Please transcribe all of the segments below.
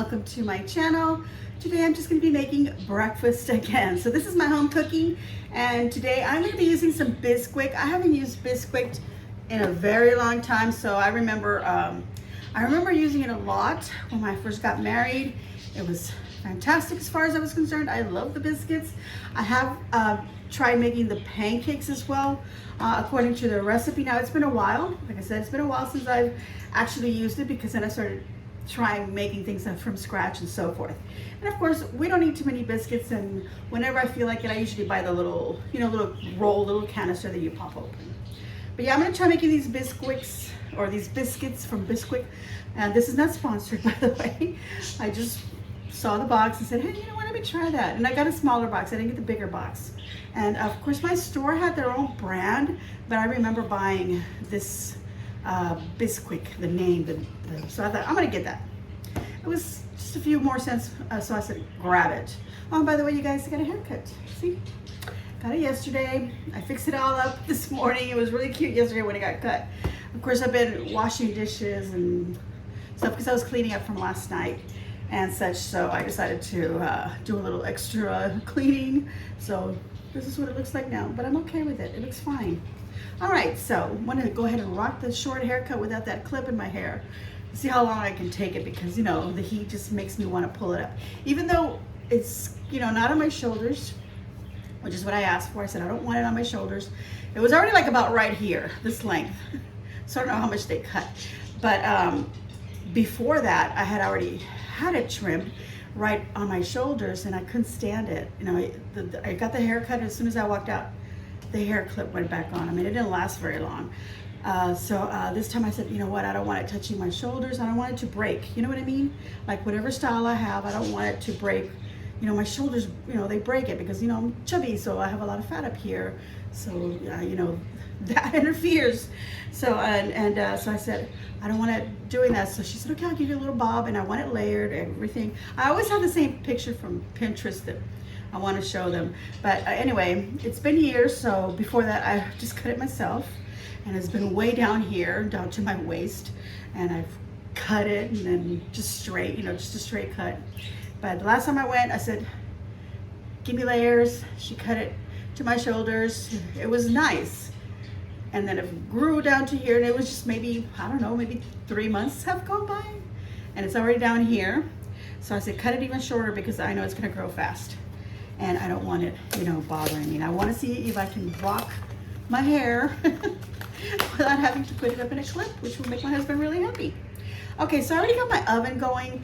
welcome to my channel. Today I'm just going to be making breakfast again. So this is my home cooking, and today I'm going to be using some Bisquik. I haven't used Bisquik in a very long time, so I remember using it a lot when I first got married. It was fantastic as far as I was concerned. I love the biscuits. I have tried making the pancakes as well, according to the recipe. Now it's been a while. Like I said, it's been a while since I've actually used it, because then I started trying making things from scratch and so forth. And of course, we don't need too many biscuits, and whenever I feel like it, I usually buy the little, little roll, little canister that you pop open. But yeah, I'm gonna try making these biscuits, or these biscuits from Bisquik. And this is not sponsored, by the way. I just saw the box and said, hey, you know what, let me try that. And I got a smaller box, I didn't get the bigger box. And of course, my store had their own brand, but I remember buying this Bisquik, the name, so I thought, I'm gonna get that. It was just a few more cents, so I said, grab it. Oh, by the way, you guys, I got a haircut. See? Got it yesterday. I fixed it all up this morning. It was really cute yesterday when it got cut. Of course, I've been washing dishes and stuff because I was cleaning up from last night and such, so I decided to do a little extra cleaning. So this is what it looks like now, but I'm okay with it. It looks fine. All right, so I'm gonna go ahead and rock the short haircut without that clip in my hair. See how long I can take it, because the heat just makes me want to pull it up. Even though it's not on my shoulders, which is what I asked for. I said I don't want it on my shoulders. It was already like about right here, this length. So I don't know how much they cut. But before that, I had already had it trimmed right on my shoulders, and I couldn't stand it. I got the haircut, and as soon as I walked out, the hair clip went back on. I mean, it didn't last very long. So this time I said, you know what, I don't want it touching my shoulders. I don't want it to break. You know what I mean? Like whatever style I have, I don't want it to break. My shoulders, they break it because, I'm chubby, so I have a lot of fat up here. So, that interferes. So, so I said, I don't want it doing that. So she said, okay, I'll give you a little bob, and I want it layered and everything. I always have the same picture from Pinterest that I want to show them. But anyway, it's been years. So before that, I just cut it myself, and it's been way down here, down to my waist. And I've cut it, and then just straight, just a straight cut. But the last time I went, I said, give me layers. She cut it to my shoulders. It was nice. And then it grew down to here, and it was just maybe, I don't know, maybe 3 months have gone by, and it's already down here. So I said, cut it even shorter, because I know it's gonna grow fast. And I don't want it, bothering me. And I wanna see if I can rock my hair without having to put it up in a clip, which will make my husband really happy. Okay, so I already got my oven going.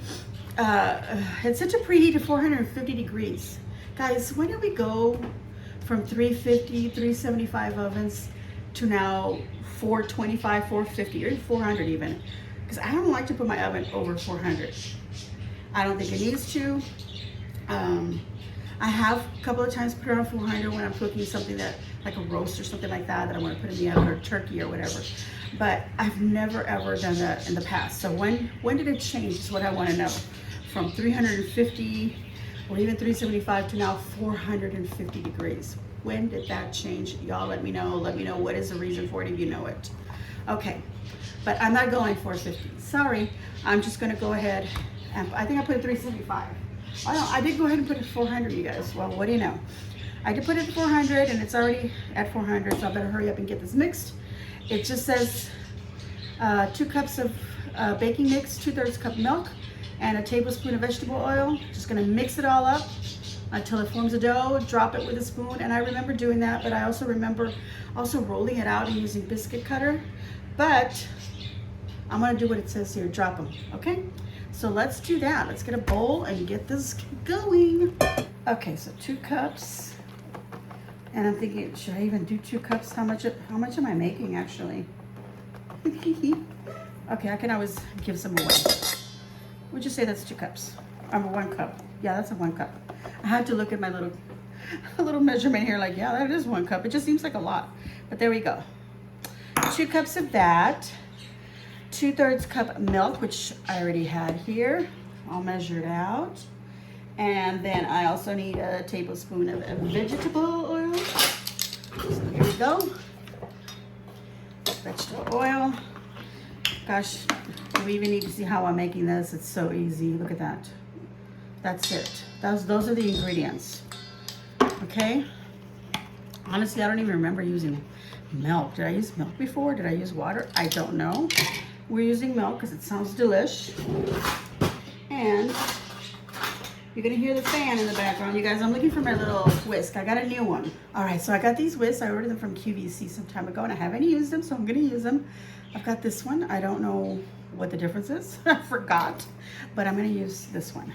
It's set to preheat to 450 degrees. Guys, when did we go from 350, 375 ovens to now 425, 450, or 400 even? Because I don't like to put my oven over 400. I don't think it needs to. I have a couple of times put it on 400 when I'm cooking something that, like a roast or something like that, that I want to put in the oven, or turkey or whatever. But I've never ever done that in the past. So when did it change is what I want to know. From 350 or even 375 to now 450 degrees. When did that change? Y'all let me know. Let me know what is the reason for it if you know it. Okay, but I'm not going 450. Sorry, I'm just gonna go ahead, and I think I put it 375. I did go ahead and put it 400, you guys. Well, what do you know? I did put it 400, and it's already at 400, so I better hurry up and get this mixed. It just says 2 cups of baking mix, 2/3 cup milk, and a tablespoon of vegetable oil. Just gonna mix it all up until it forms a dough. Drop it with a spoon, and I remember doing that, but I also remember rolling it out and using biscuit cutter. But I'm gonna do what it says here, drop them, okay? So let's do that. Let's get a bowl and get this going. Okay, so 2 cups. And I'm thinking, should I even do 2 cups? How much am I making actually? Okay, I can always give some away. Would you say that's 2 cups? 1 cup. Yeah, that's a 1 cup. I had to look at my little measurement here, like, yeah, that is 1 cup. It just seems like a lot, but there we go. 2 cups of that. 2/3 cup milk, which I already had here. I'll measure it out. And then I also need a tablespoon of vegetable oil. So here we go. Vegetable oil. Gosh, we even need to see how I'm making this. It's so easy. Look at that. That's it. Those are the ingredients. Okay? Honestly, I don't even remember using milk. Did I use milk before? Did I use water? I don't know. We're using milk because it sounds delish. And you're gonna hear the fan in the background. You guys, I'm looking for my little whisk. I got a new one. All right, so I got these whisks. I ordered them from QVC some time ago and I haven't used them, so I'm gonna use them. I've got this one. I don't know what the difference is. I forgot, but I'm gonna use this one.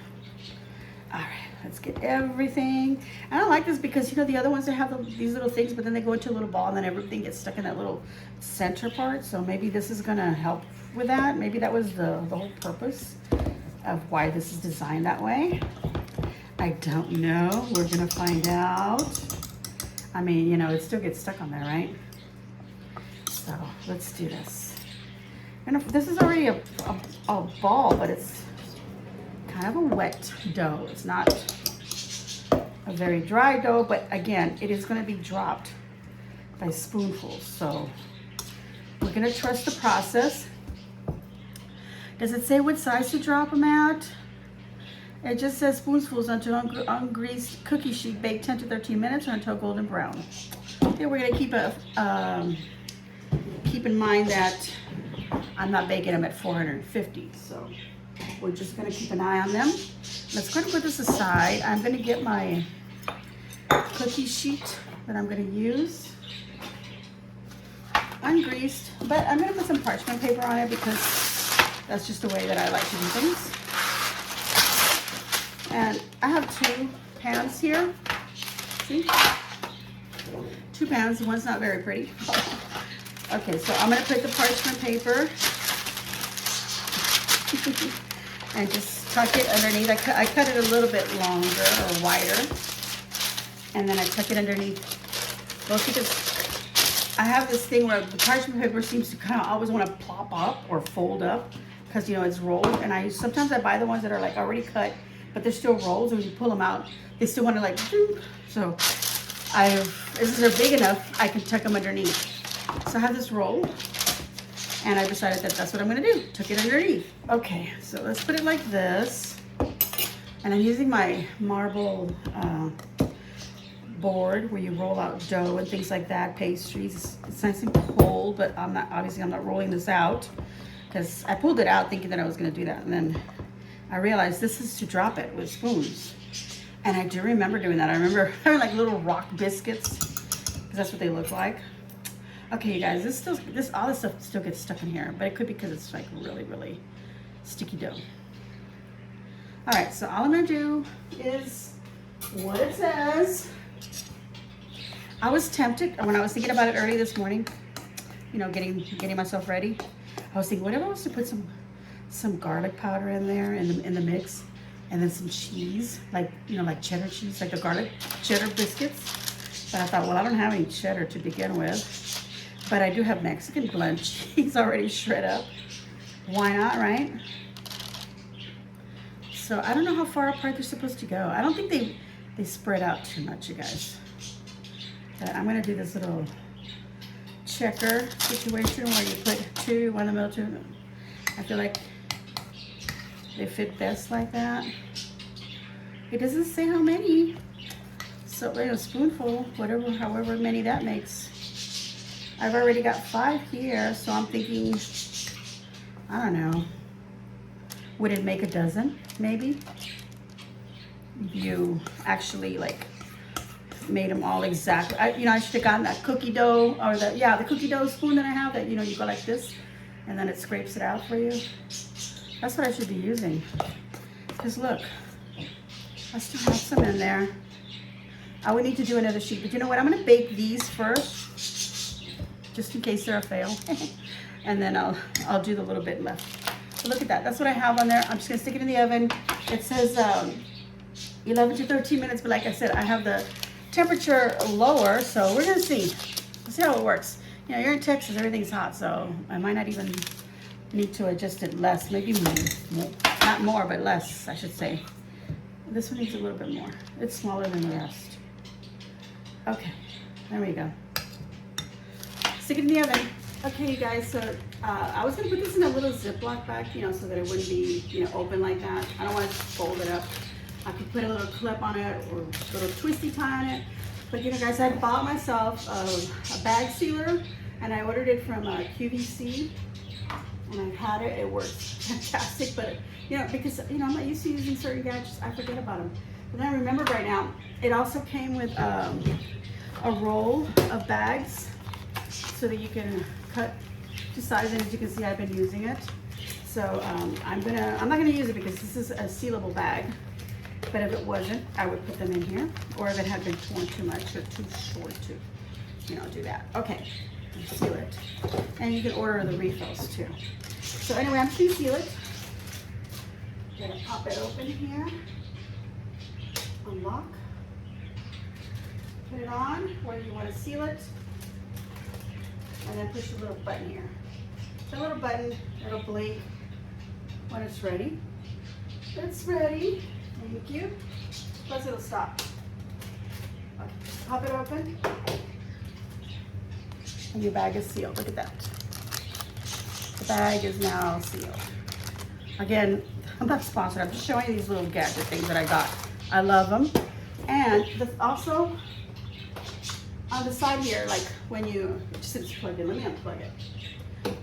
All right, let's get everything. I don't like this because, you know, the other ones, they have these little things, but then they go into a little ball and then everything gets stuck in that little center part. So maybe this is gonna help with that. Maybe that was the whole purpose of why this is designed that way. I don't know. We're gonna find out. I mean, you know, it still gets stuck on there, right? So let's do this. And this is already a ball, but it's kind of a wet dough. It's not a very dry dough, but again, it is going to be dropped by spoonfuls. So we're going to trust the process. Does it say what size to drop them at? It just says spoonfuls until ungreased cookie sheet, baked 10 to 13 minutes or until golden brown. Okay, we're going to keep in mind that I'm not baking them at 450, so we're just going to keep an eye on them. Let's go ahead and put this aside. I'm going to get my cookie sheet that I'm going to use. Ungreased, but I'm going to put some parchment paper on it because that's just the way that I like to do things. And I have 2 pans here. See? 2 pans. One's not very pretty. Okay, so I'm going to put the parchment paper and just tuck it underneath. I cut it a little bit longer or wider, and then I tuck it underneath. Well, because I have this thing where the parchment paper seems to kind of always want to plop up or fold up because, you know, it's rolled. And sometimes I buy the ones that are like already cut, but they're still rolls. And when you pull them out, they still want to like, so if they're big enough, I can tuck them underneath. So I have this roll, and I decided that that's what I'm gonna do, tuck it underneath. Okay, so let's put it like this. And I'm using my marble board where you roll out dough and things like that, pastries. It's nice and cold, but I'm not rolling this out because I pulled it out thinking that I was gonna do that. And then I realized this is to drop it with spoons. And I do remember doing that. I remember having like little rock biscuits because that's what they look like. Okay, you guys, all this stuff still gets stuck in here, but it could be because it's like really, really sticky dough. All right, so all I'm gonna do is what it says. I was tempted when I was thinking about it early this morning, you know, getting myself ready. I was thinking, what if I was to put some garlic powder in there in the mix, and then some cheese, like, you know, like cheddar cheese, like the garlic cheddar biscuits. But I thought, well, I don't have any cheddar to begin with. But I do have Mexican blend cheese already shred up. Why not, right? So I don't know how far apart they're supposed to go. I don't think they spread out too much, you guys. But I'm gonna do this little checker situation where you put 2, 1 in the middle, 2. I feel like they fit best like that. It doesn't say how many. So a spoonful, however many that makes. I've already got 5 here, so I'm thinking, I don't know. Would it make a dozen, maybe? If you actually like made them all exactly. I should have gotten that cookie dough or the cookie dough spoon that I have that, you know, you go like this and then it scrapes it out for you. That's what I should be using. Because look, I still have some in there. I would need to do another sheet, but you know what? I'm gonna bake these first, just in case they're a fail. And then I'll do the little bit left. So look at that. That's what I have on there. I'm just gonna stick it in the oven. It says 11 to 13 minutes, but like I said, I have the temperature lower, so we're gonna see. Let's see how it works. You know, you're in Texas, everything's hot, so I might not even need to adjust it less. Maybe more. Not more, but less, I should say. This one needs a little bit more. It's smaller than the rest. Okay, there we go. Stick it in the oven. Okay, you guys, so I was gonna put this in a little Ziploc bag, you know, so that it wouldn't be, you know, open like that. I don't want to fold it up. I could put a little clip on it or a little twisty tie on it. But you know, guys, I bought myself a bag sealer, and I ordered it from QVC, and I've had it. It works fantastic, but you know, because you know, I'm not used to using certain gadgets, I forget about them. But then I remember right now, it also came with a roll of bags so that you can cut to size, and as you can see, I've been using it. So I'm not gonna use it because this is a sealable bag. But if it wasn't, I would put them in here, or if it had been torn too much or too short to, you know, do that. Okay, seal it, and you can order the refills too. So anyway, I'm just gonna seal it. I'm gonna pop it open here, unlock, put it on where you want to seal it, and then push the little button here. The little button, it'll blink when it's ready. It's ready. Thank you. Plus it'll stop. Okay, pop it open. And your bag is sealed. Look at that. The bag is now sealed. Again, I'm not sponsored. I'm just showing you these little gadget things that I got. I love them. And also, on the side here, like when you, just it's plugged in. Let me unplug it.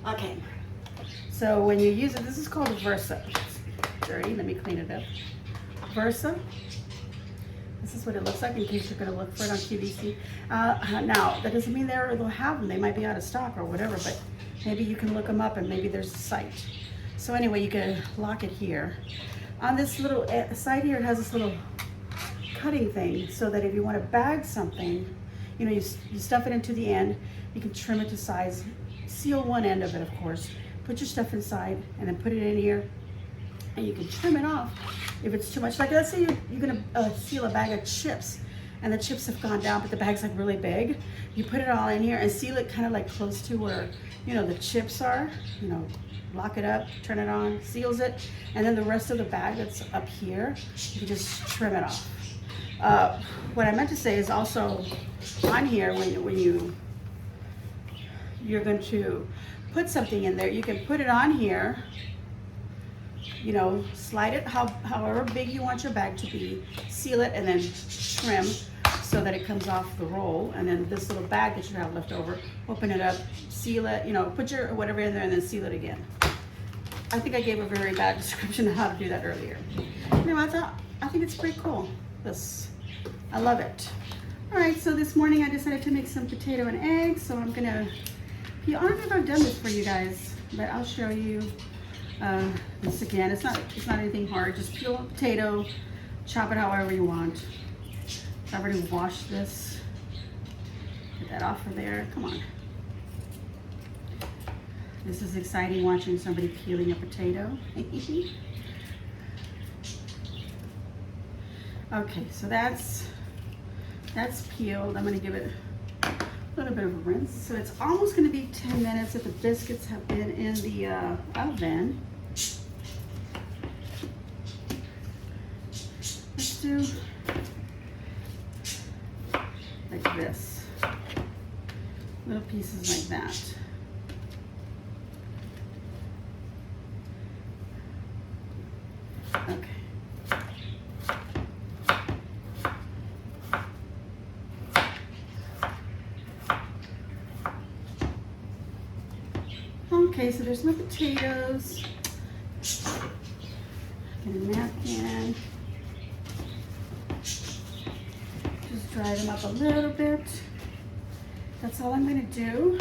Okay. So when you use it, this is called Versa. It's dirty. Let me clean it up. Versa. This is what it looks like in case you're going to look for it on QVC. Now, that doesn't mean they'll have them. They might be out of stock or whatever, but maybe you can look them up and maybe there's a site. So anyway, you can lock it here. On this little side here, it has this little cutting thing so that if you want to bag something, you know, you stuff it into the end, you can trim it to size, seal one end of it, of course, put your stuff inside, and then put it in here, and you can trim it off if it's too much. Like let's say you're gonna seal a bag of chips, and the chips have gone down, but the bag's like really big. You put it all in here and seal it kind of like close to where, you know, the chips are, you know, lock it up, turn it on, seals it, and then the rest of the bag that's up here, you can just trim it off. What I meant to say is also on here, when you're going to put something in there, you can put it on here, you know, slide it however big you want your bag to be, seal it, and then trim so that it comes off the roll. And then this little bag that you have left over, open it up, seal it, you know, put your whatever in there, and then seal it again. I think I gave a very bad description of how to do that earlier. Anyway, I think it's pretty cool. I love it. All right, so this morning I decided to make some potato and eggs. So I'm gonna, I don't know if I've done this for you guys, but I'll show you this again. It's not anything hard. Just peel a potato, chop it however you want. I've already washed this. Get that off of there. Come on. This is exciting watching somebody peeling a potato. Okay, so that's peeled. I'm gonna give it a little bit of a rinse. So it's almost gonna be 10 minutes if the biscuits have been in the oven. Let's do like this, little pieces like that. Okay. Okay, so there's my potatoes. Get a napkin. Just dry them up a little bit. That's all I'm gonna do.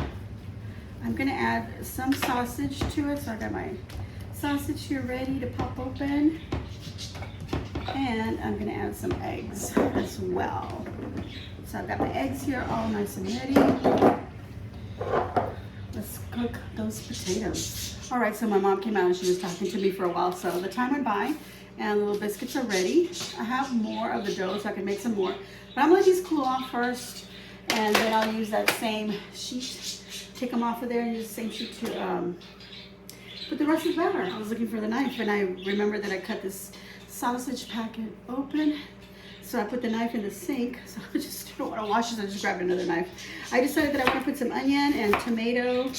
I'm gonna add some sausage to it. So I got my sausage here ready to pop open. And I'm gonna add some eggs as well. So I've got my eggs here all nice and ready. Let's cook those potatoes. All right, so my mom came out and she was talking to me for a while. So the time went by and the little biscuits are ready. I have more of the dough so I can make some more. But I'm gonna let these cool off first, and then I'll use that same sheet, take them off of there and use the same sheet to put the rest of the batter. I was looking for the knife and I remembered that I cut this sausage packet open. So I put the knife in the sink. So I'll just don't want to wash it, so I just grabbed another knife. I decided that I want to put some onion and tomato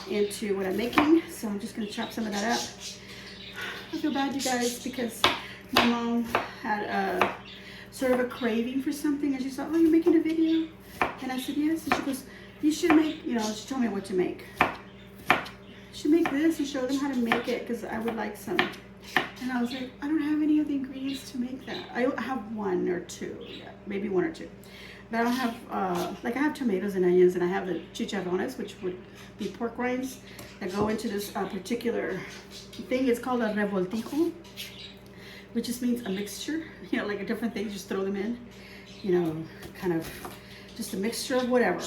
into what I'm making, so I'm just going to chop some of that up. I feel bad, you guys, because my mom had a sort of a craving for something, and she said, oh, you're making a video? And I said, yes. And she goes, you should make, you know, she told me what to make. You should make this and show them how to make it, because I would like some. And I was like, I don't have any of the ingredients to make that. I have one or two, yeah, maybe one or two. But I don't have, like I have tomatoes and onions, and I have the chicharrones, which would be pork rinds that go into this particular thing. It's called a revoltijo, which just means a mixture, you know, like a different thing, just throw them in, you know, kind of just a mixture of whatever,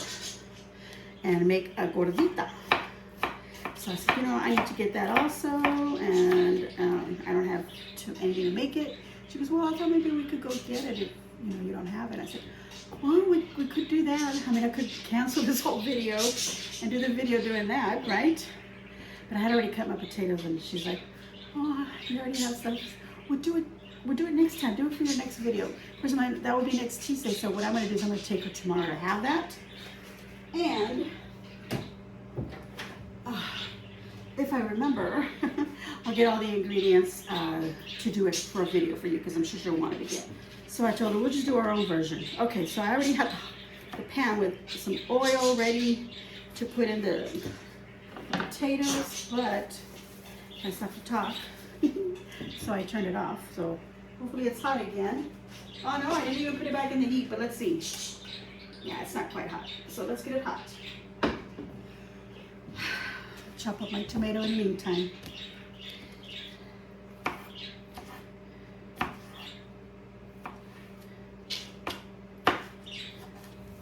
and make a gordita. So I said, you know, I need to get that also, and I don't have anything to make it. She goes, well, I thought maybe we could go get it if, you know, you don't have it. I said, well, we could do that. I mean, I could cancel this whole video and do the video doing that, right? But I had already cut my potatoes, and she's like, oh, you already have stuff. We'll do it next time. Do it for your next video. Of course, that will be next Tuesday. So what I'm going to do is I'm going to take her tomorrow to have that. And if I remember, I'll get all the ingredients to do it for a video for you, because I'm sure she'll want it again. So I told her we'll just do our own version. Okay, so I already have the pan with some oil ready to put in the potatoes, but I still have to talk. So I turned it off. So hopefully it's hot again. Oh no, I didn't even put it back in the heat, but let's see. Yeah, it's not quite hot. So let's get it hot. Chop up my tomato in the meantime.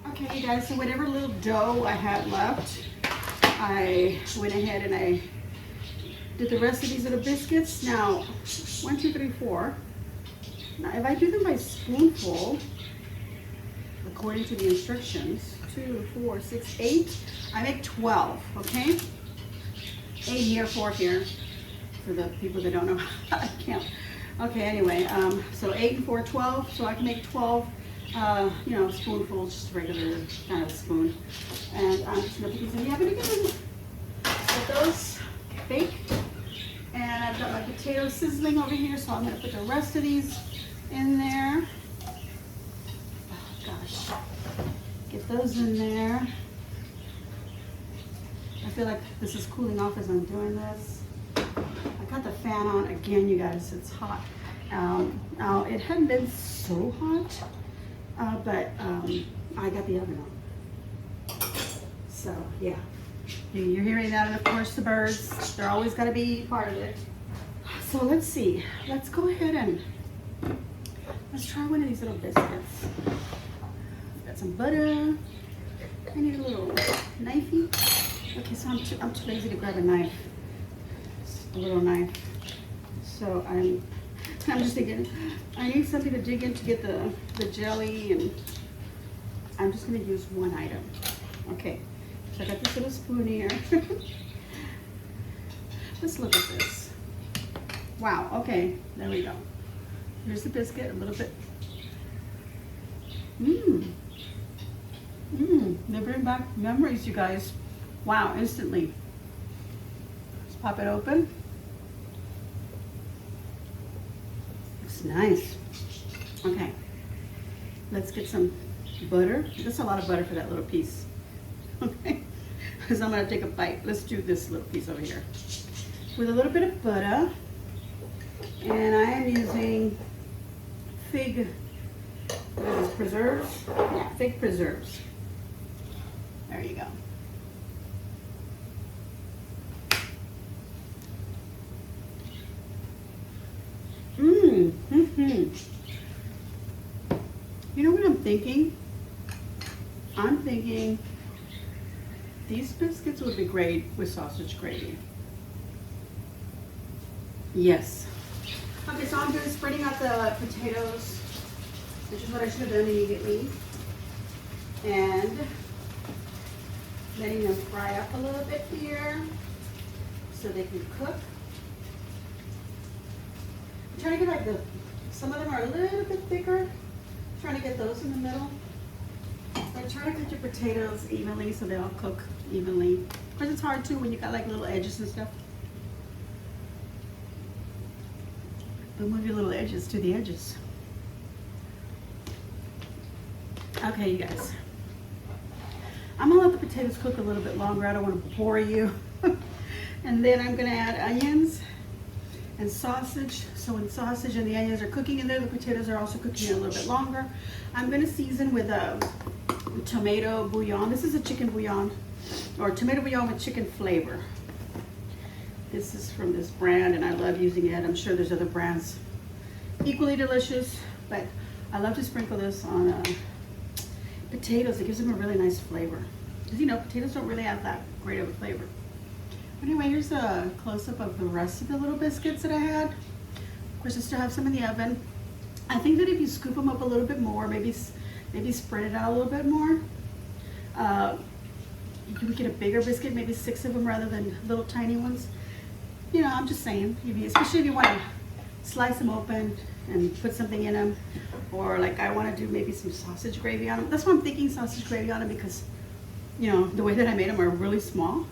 Okay, you guys, so whatever little dough I had left, I went ahead and I did the rest of these little biscuits. Now, 1, 2, 3, 4. Now, if I do them by spoonful, according to the instructions, 2, 4, 6, 8, I make 12, okay? 8 here, 4 here, for the people that don't know how to count. Okay, anyway, so 8 and 4, 12, so I can make 12, you know, spoonfuls, just regular kind of spoon. And I'm just gonna put these in the oven again. Let those bake. And I've got my potatoes sizzling over here, so I'm gonna put the rest of these in there. Oh gosh, get those in there. I feel like this is cooling off as I'm doing this. I got the fan on again, you guys. It's hot. Now it hadn't been so hot, but I got the oven on. So yeah, you're hearing that, and of course the birds. They're always got to be part of it. So let's see. Let's go ahead and let's try one of these little biscuits. Got some butter. I need a little knifey. Okay, so I'm too lazy to grab a knife, a little knife. So I'm just thinking, I need something to dig in to get the jelly, and I'm just gonna use one item. Okay, so I got this little spoon here. Let's look at this. Wow, okay, there we go. Here's the biscuit, a little bit. They bring back memories, you guys. Wow, instantly. Let's pop it open. Looks nice. Okay, let's get some butter. That's a lot of butter for that little piece. Okay, because I'm gonna take a bite. Let's do this little piece over here. With a little bit of butter. And I am using fig preserves. Yeah, fig preserves. There you go. You know what I'm thinking? I'm thinking these biscuits would be great with sausage gravy. Yes. Okay, so I'm just spreading out the potatoes, which is what I should have done immediately, and letting them fry up a little bit here so they can cook. I'm trying to get like some of them are a little bit thicker. I'm trying to get those in the middle. try to cook your potatoes evenly so they all cook evenly. Of course, it's hard too when you got like little edges and stuff. But move your little edges to the edges. Okay, you guys. I'm gonna let the potatoes cook a little bit longer. I don't want to bore you. And then I'm gonna add onions and sausage. So when sausage and the onions are cooking in there, the potatoes are also cooking a little bit longer. I'm gonna season with a tomato bouillon. This is a chicken bouillon, or tomato bouillon with chicken flavor. This is from this brand and I love using it. I'm sure there's other brands equally delicious, but I love to sprinkle this on potatoes. It gives them a really nice flavor. Because you know, potatoes don't really have that great of a flavor. Anyway, here's a close-up of the rest of the little biscuits that I had. Of course, I still have some in the oven. I think that if you scoop them up a little bit more, maybe spread it out a little bit more, you can get a bigger biscuit, maybe 6 of them rather than little tiny ones. You know, I'm just saying, especially if you want to slice them open and put something in them, or like I want to do maybe some sausage gravy on them. That's why I'm thinking sausage gravy on them, because, you know, the way that I made them are really small.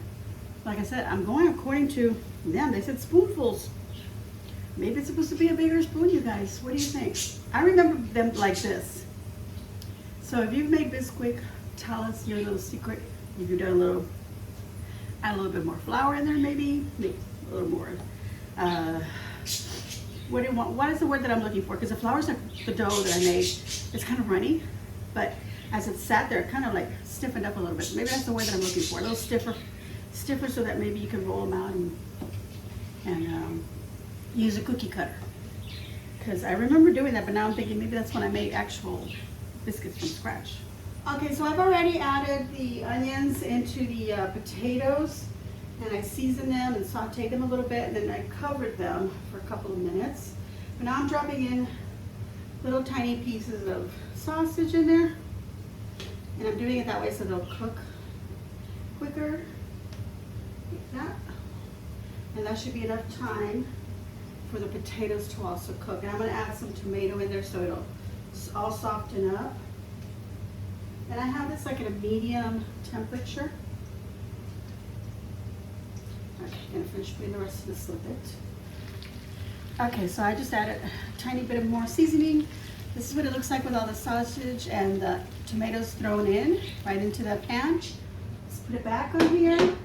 Like I said, I'm going according to them. They said spoonfuls. Maybe it's supposed to be a bigger spoon, you guys. What do you think? I remember them like this. So if you've made Bisquik, tell us your little secret. If you've done add a little bit more flour in there, maybe a little more. What do you want? What is the word that I'm looking for? Because the flour's like the dough that I made. It's kind of runny, but as it sat there, it kind of like stiffened up a little bit. Maybe that's the word that I'm looking for. A little stiffer, so that maybe you can roll them out and use a cookie cutter. Because I remember doing that, but now I'm thinking maybe that's when I made actual biscuits from scratch. Okay, so I've already added the onions into the potatoes, and I seasoned them and sauteed them a little bit, and then I covered them for a couple of minutes. But now I'm dropping in little tiny pieces of sausage in there, and I'm doing it that way so they'll cook quicker, like that. And that should be enough time for the potatoes to also cook. And I'm gonna add some tomato in there so it'll all soften up. And I have this like at a medium temperature. Okay, gonna finish putting the rest of this with it. Okay, so I just added a tiny bit of more seasoning. This is what it looks like with all the sausage and the tomatoes thrown in, right into the pan. Let's put it back on here.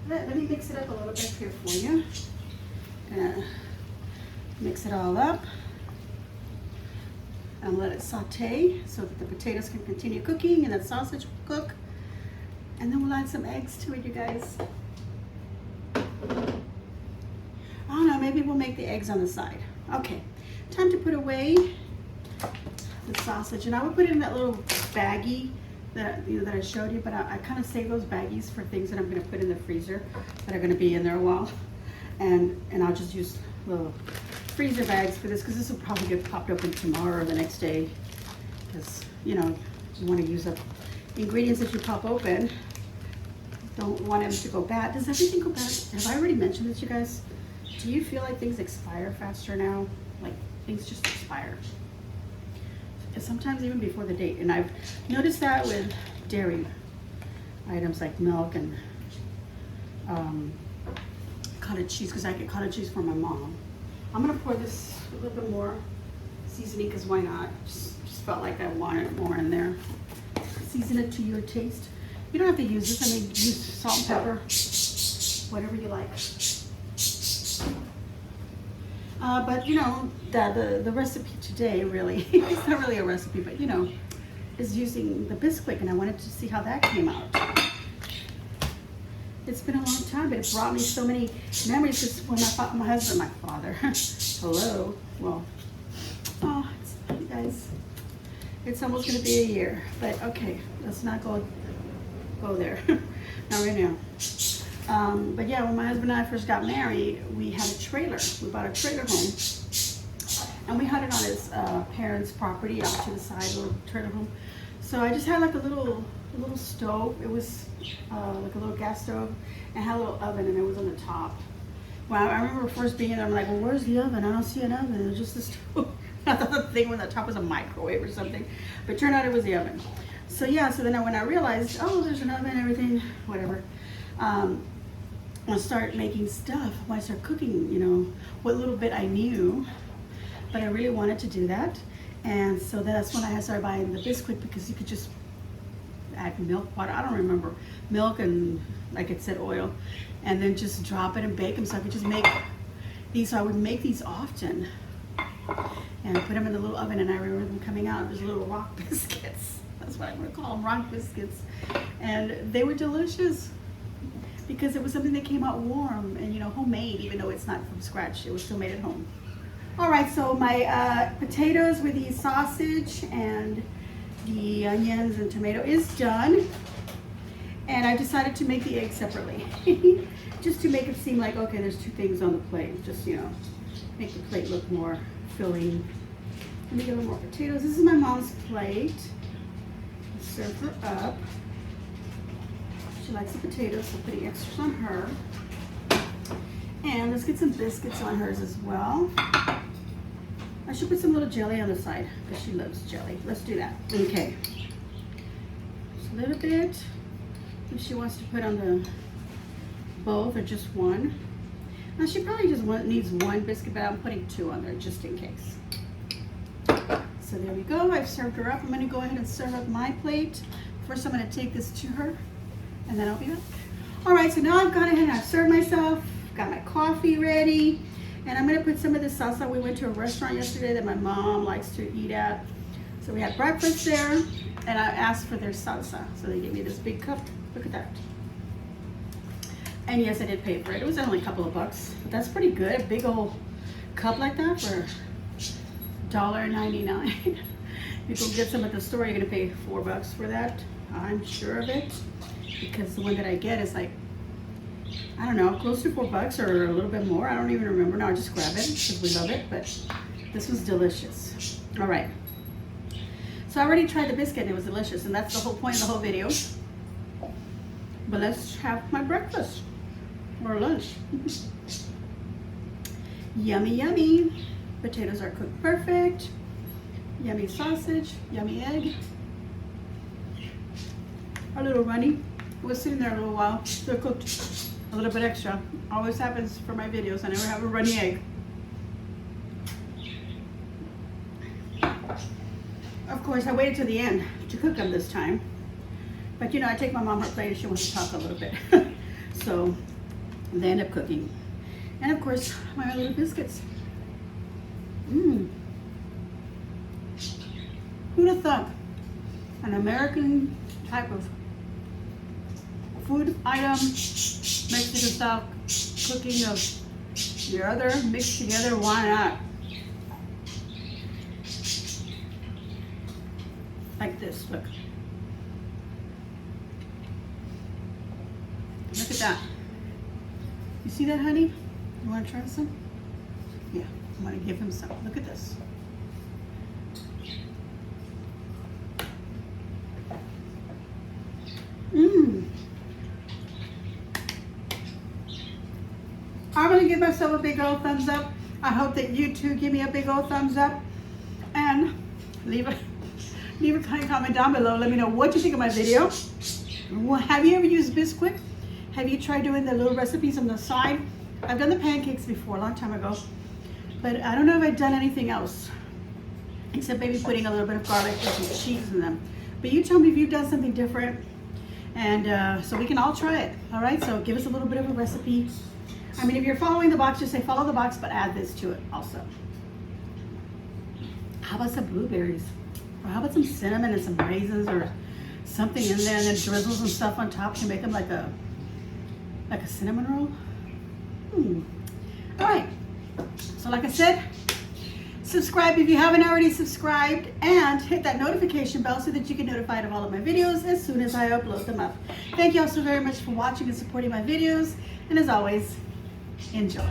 Let me mix it up a little bit here for you. Gonna mix it all up and let it saute so that the potatoes can continue cooking and that sausage will cook. And then we'll add some eggs to it, you guys. I don't know, maybe we'll make the eggs on the side. Okay, time to put away the sausage. And I would put it in that little baggie that I showed you, but I kind of save those baggies for things that I'm going to put in the freezer that are going to be in there a while. And I'll just use little freezer bags for this, because this will probably get popped open tomorrow or the next day, because you know, you want to use up ingredients that you pop open. Don't want them to go bad. Does everything go bad? Have I already mentioned this, you guys? Do you feel like things expire faster now? Like things just expire? Sometimes even before the date. And I've noticed that with dairy items like milk and cottage cheese, because I get cottage cheese from my mom. I'm gonna pour this a little bit more seasoning, because why not? Just felt like I wanted more in there. Season it to your taste. You don't have to use this. I mean, use salt and pepper, whatever you like. But you know, the recipe today really, it's not really a recipe, but you know, is using the Bisquik, and I wanted to see how that came out. It's been a long time, but it brought me so many memories. Just when my husband, my father, hello, well, oh, you guys, it's almost gonna be a year, but okay, let's not go there, not right now. But yeah, when my husband and I first got married, we had a trailer. We bought a trailer home, and we had it on his parents' property off to the side, a little trailer home. So I just had like a little stove. It was like a little gas stove, and had a little oven, and it was on the top. Well, I remember first being there, I'm like, well, where's the oven? I don't see an oven. It's just the stove. I thought the thing on the top was a microwave or something, but it turned out it was the oven. So yeah, so then when I realized, oh, there's an oven and everything, whatever, I'll start making stuff. When I start cooking, you know, what little bit I knew, but I really wanted to do that. And so that's when I started buying the Biscuit, because you could just add milk, water, I don't remember, milk and, like it said, oil, and then just drop it and bake them. So I could just make these. So I would make these often and put them in the little oven, and I remember them coming out as little rock biscuits. That's what I'm going to call them, rock biscuits. And they were delicious because it was something that came out warm and, you know, homemade, even though it's not from scratch. It was still made at home. All right, so my potatoes with the sausage and the onions and tomato is done. And I decided to make the eggs separately, just to make it seem like, okay, there's two things on the plate. Just, you know, make the plate look more filling. Let me get a little more potatoes. This is my mom's plate. Serve her up. She likes the potatoes, so putting extras on her. And let's get some biscuits on hers as well. I should put some little jelly on the side because she loves jelly. Let's do that. Okay. Just a little bit. If she wants to put on the both or just one. Now she probably just needs one biscuit, but I'm putting two on there just in case. So there we go. I've served her up. I'm going to go ahead and serve up my plate. First, I'm going to take this to her, and then I'll be back. All right, so now I've gone ahead and I've served myself. Got my coffee ready, and I'm going to put some of this salsa. We went to a restaurant yesterday that my mom likes to eat at. So we had breakfast there, and I asked for their salsa. So they gave me this big cup. Look at that. And yes, I did pay for it. It was only a couple of bucks, but that's pretty good. A big old cup like that for $1.99. You go get some at the store, you're gonna pay $4 for that. I'm sure of it, because the one that I get is like, I don't know, close to $4 or a little bit more. I don't even remember. No, I just grab it because we love it. But this was delicious. All right. So I already tried the biscuit and it was delicious, and that's the whole point of the whole video. But let's have my breakfast or lunch. Yummy, yummy. Potatoes are cooked perfect. Yummy sausage, yummy egg. A little runny. It was sitting there a little while. They're cooked a little bit extra. Always happens for my videos. I never have a runny egg. Of course, I waited till the end to cook them this time. But you know, I take my mom her plate and she wants to talk a little bit. So they end up cooking. And of course, my little biscuits. Who'd have thought an American type of food item mixed without cooking of your other mixed together? Why not? Like this, look. Look at that. You see that, honey? You want to try some? Yeah, I'm going to give him some. Look at this. I'm going to give myself a big old thumbs up. I hope that you too give me a big old thumbs up. And leave a kind comment down below. Let me know what you think of my video. Have you ever used Bisquik? Have you tried doing the little recipes on the side? I've done the pancakes before, a long time ago. But I don't know if I've done anything else. Except maybe putting a little bit of garlic and some cheese in them. But you tell me if you've done something different. And so we can all try it. All right, so give us a little bit of a recipe. I mean, if you're following the box, just say follow the box, but add this to it also. How about some blueberries? Or how about some cinnamon and some raisins or something in there, and then drizzle some stuff on top to make them like a cinnamon roll? All right, so like I said, subscribe if you haven't already subscribed, and hit that notification bell so that you get notified of all of my videos as soon as I upload them up. Thank you all so very much for watching and supporting my videos, and as always, enjoy.